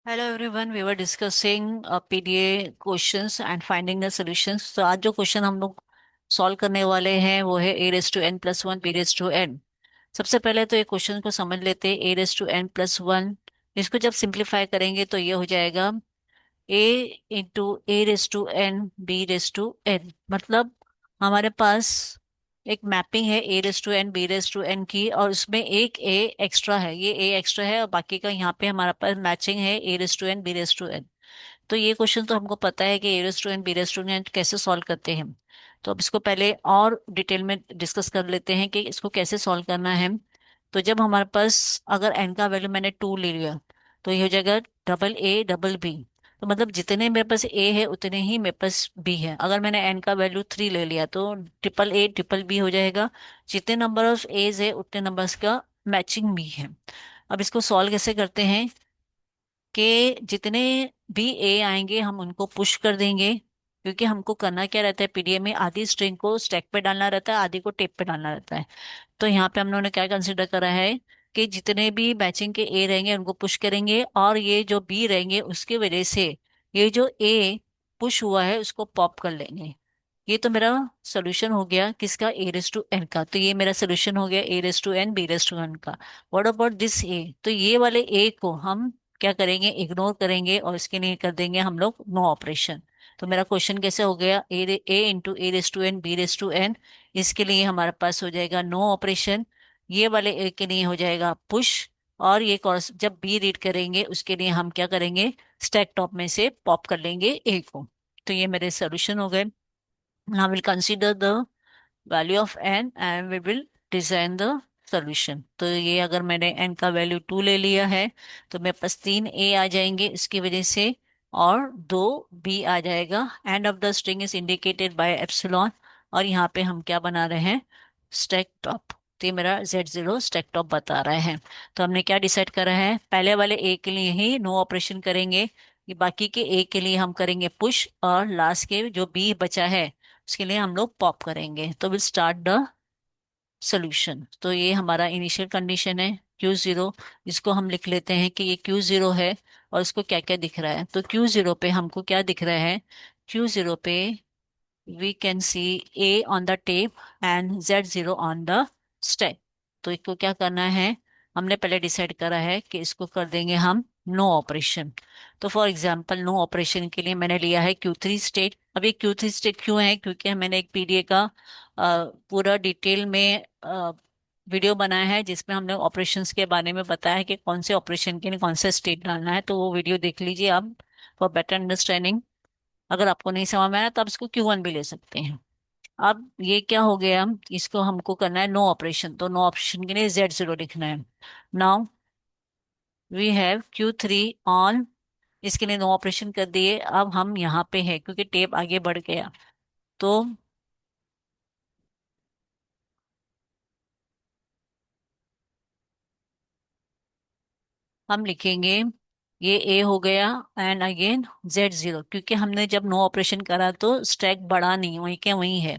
Hello everyone, we were discussing PDA questions and finding the solutions. तो आज जो question हम लोग सॉल्व करने वाले हैं वो है A raise to N plus one B raise to N. सबसे पहले तो ये क्वेश्चन को समझ लेते हैं। A raise to N plus one, इसको जब सिंप्लीफाई करेंगे तो ये हो जाएगा A into A raise to N B raise to N. मतलब हमारे पास एक मैपिंग है A raise to N B raise to N की, और उसमें एक ए एक्स्ट्रा है, ये ए एक्स्ट्रा है और बाकी का यहाँ पे हमारा पास मैचिंग है A raise to N B raise to N. तो ये क्वेश्चन तो हमको पता है कि A raise to N B raise to N कैसे सॉल्व करते हैं। तो अब इसको पहले और डिटेल में डिस्कस कर लेते हैं कि इसको कैसे सॉल्व करना है। तो जब हमारे पास अगर एन का वैल्यू मैंने टू ले लिया तो ये हो जाएगा डबल ए डबल बी। तो मतलब जितने मेरे पास ए है उतने ही मेरे पास बी है। अगर मैंने एन का वैल्यू थ्री ले लिया तो ट्रिपल ए ट्रिपल बी हो जाएगा। जितने नंबर ऑफ एज है उतने नंबर्स का मैचिंग बी है। अब इसको सॉल्व कैसे करते हैं कि जितने भी ए आएंगे हम उनको पुश कर देंगे, क्योंकि हमको करना क्या रहता है पीडीएफ में, आधी स्ट्रिंग को स्टैक पे डालना रहता है, आधी को टेप पे डालना रहता है। तो यहाँ पे हम लोगों ने क्या कंसिडर करा है कि जितने भी मैचिंग के ए रहेंगे उनको पुश करेंगे, और ये जो बी रहेंगे उसकी वजह से ये जो ए पुश हुआ है उसको पॉप कर लेंगे। ये तो मेरा सोल्यूशन हो गया किसका, ए रेस टू एन का। तो ये मेरा सोल्यूशन हो गया A raise to N B raise to N का। What about this A? तो ये वाले ए को हम क्या करेंगे, इग्नोर करेंगे और इसके लिए कर देंगे हम लोग नो ऑपरेशन। तो मेरा क्वेश्चन कैसे हो गया, A into A raise to N B raise to N. इसके लिए हमारे पास हो जाएगा नो ऑपरेशन। ये वाले ए के लिए हो जाएगा पुश। और ये जब बी रीड करेंगे उसके लिए हम क्या करेंगे, स्टैक टॉप में से पॉप कर लेंगे ए को। तो ये मेरे सोल्यूशन हो गए। Now we'll consider the value of n and we will design the solution। तो ये अगर मैंने n का वैल्यू टू ले लिया है तो मेरे पास तीन a आ जाएंगे इसकी वजह से, और दो b आ जाएगा। And of the string is indicated by epsilon. और यहाँ पे हम क्या बना रहे हैं, स्टैक टॉप। तो ये मेरा Z0 स्टैक टॉप बता रहा है। तो हमने क्या डिसाइड करा है, पहले वाले ए के लिए ही नो ऑपरेशन करेंगे, ये बाकी के ए के लिए हम करेंगे पुश, और लास्ट के जो बी बचा है उसके लिए हम लोग पॉप करेंगे। तो विल स्टार्ट द सोल्यूशन। तो ये हमारा इनिशियल कंडीशन है Q0। इसको हम लिख लेते हैं कि ये Q0 है। और इसको क्या क्या दिख रहा है, तो Q0 पे हमको क्या दिख रहा है, Q0 पे we can see A on the tape and Z0 on the stack. तो इसको क्या करना है, हमने पहले डिसाइड करा है कि इसको कर देंगे हम नो ऑपरेशन। तो फॉर एग्जांपल नो ऑपरेशन के लिए मैंने लिया है Q3 स्टेट। अब ये Q3 स्टेट क्यों है, क्योंकि मैंने एक पीडीए का पूरा डिटेल में वीडियो बनाया है जिसमें हमने ऑपरेशंस के बारे में बताया है कि कौन से ऑपरेशन के लिए कौन सा स्टेट डालना है। तो वो वीडियो देख लीजिए आप फॉर बेटर अंडरस्टैंडिंग। अगर आपको नहीं समझ में आया तो आप इसको Q1 भी ले सकते हैं। अब ये क्या हो गया, इसको हमको करना है नो ऑपरेशन, तो नो ऑपरेशन के लिए Z0 लिखना है। Now we have Q3 on, इसके लिए नो ऑपरेशन कर दिए। अब हम यहाँ पे है क्योंकि टेप आगे बढ़ गया, तो हम लिखेंगे ये ए हो गया एंड अगेन Z0, क्योंकि हमने जब नो ऑपरेशन करा तो स्टैक बढ़ा नहीं, वहीं के वहीं है।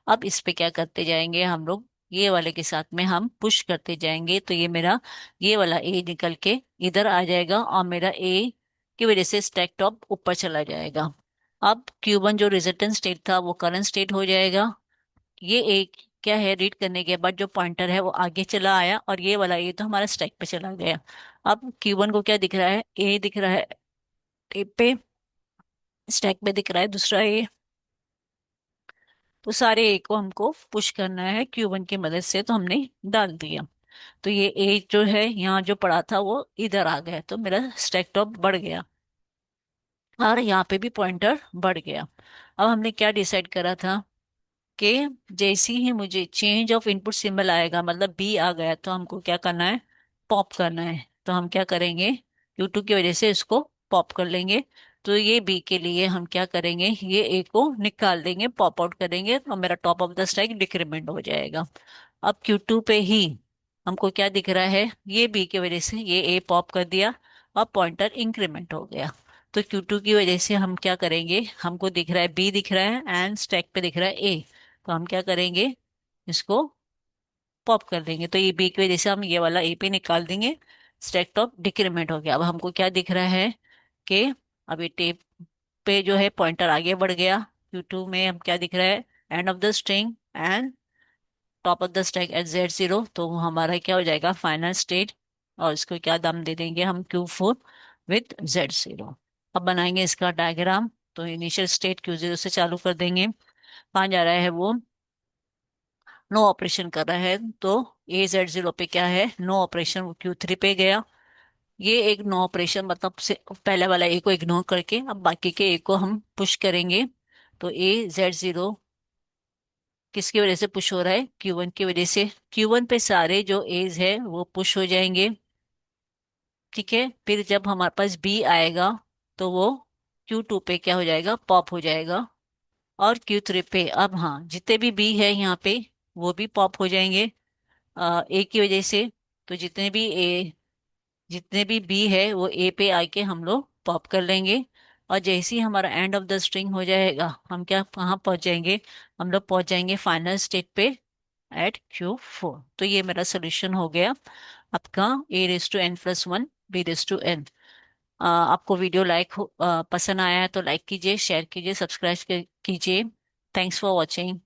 अब इस पे क्या करते जाएंगे हम लोग, ये वाले के साथ में हम पुश करते जाएंगे। तो ये मेरा ये वाला ए निकल के इधर आ जाएगा और मेरा ए की वजह से स्टैक टॉप ऊपर चला जाएगा। अब Q1 जो रिजल्टेंट स्टेट था वो करंट स्टेट हो जाएगा। ये एक क्या है, रीड करने के बाद जो पॉइंटर है वो आगे चला आया, और ये वाला ये तो हमारा स्टैक पे चला गया। अब Q1 को क्या दिख रहा है, ए दिख रहा है टेप पे, स्टैक पे दिख रहा है दूसरा ए। तो सारे ए को हमको पुश करना है Q1 की मदद से, तो हमने डाल दिया। तो ये ए जो है यहाँ जो पड़ा था वो इधर आ गया, तो मेरा स्टैक टॉप बढ़ गया और यहाँ पे भी पॉइंटर बढ़ गया। अब हमने क्या डिसाइड करा था कि जैसे ही मुझे चेंज ऑफ इनपुट सिंबल आएगा, मतलब बी आ गया, तो हमको क्या करना है, पॉप करना है। तो हम क्या करेंगे, Q2 की वजह से इसको पॉप कर लेंगे। तो ये बी के लिए हम क्या करेंगे, ये ए को निकाल देंगे, पॉप आउट करेंगे, तो मेरा top of the stack decrement हो जाएगा। अब Q2 पे ही हमको क्या दिख रहा है, ये बी की वजह से ये ए पॉप कर दिया और पॉइंटर इंक्रीमेंट हो गया। तो Q2 की वजह से हम क्या करेंगे, हमको दिख रहा है बी दिख रहा है एंड स्टैक पे दिख रहा है ए। तो हम क्या करेंगे, इसको पॉप कर देंगे। तो ये बी की वजह से हम ये वाला ए पे निकाल देंगे, स्टैक टॉप डिक्रीमेंट हो गया। अब हमको क्या दिख रहा है, के अभी टेप पे जो है पॉइंटर आगे बढ़ गया। Q2 में हम क्या दिख रहा है, end of the string and top of the stack at Z0, तो वो हमारा क्या हो जाएगा फाइनल स्टेट। और इसको क्या दाम दे देंगे हम, Q4 विथ Z0। अब बनाएंगे इसका डायग्राम। तो इनिशियल स्टेट Q0 से चालू कर देंगे। कहाँ जा रहा है वो, नो ऑपरेशन कर रहा है, तो A Z0 पे क्या है, नो ऑपरेशन, वो Q3 पे गया। ये एक नो ऑपरेशन मतलब से पहले वाला ए को इग्नोर करके अब बाकी के ए को हम पुश करेंगे। तो A Z0 किसकी वजह से पुश हो रहा है, Q1 की वजह से। Q1 पे सारे जो एज है वो पुश हो जाएंगे। ठीक है, फिर जब हमारे पास बी आएगा तो वो Q2 पे क्या हो जाएगा, पॉप हो जाएगा। और Q3 पे अब हाँ जितने भी बी है यहाँ पे वो भी पॉप हो जाएंगे ए की वजह से। तो जितने भी बी है वो ए पे आके हम लोग पॉप कर लेंगे। और जैसे ही हमारा एंड ऑफ द स्ट्रिंग हो जाएगा हम क्या कहाँ पहुंच जाएंगे, हम लोग पहुंच जाएंगे फाइनल स्टेट पे एट Q4। तो ये मेरा सोल्यूशन हो गया आपका A⁻n+1 B⁻n। आपको वीडियो पसंद आया है तो लाइक कीजिए, शेयर कीजिए, सब्सक्राइब कीजिए। Thanks for watching.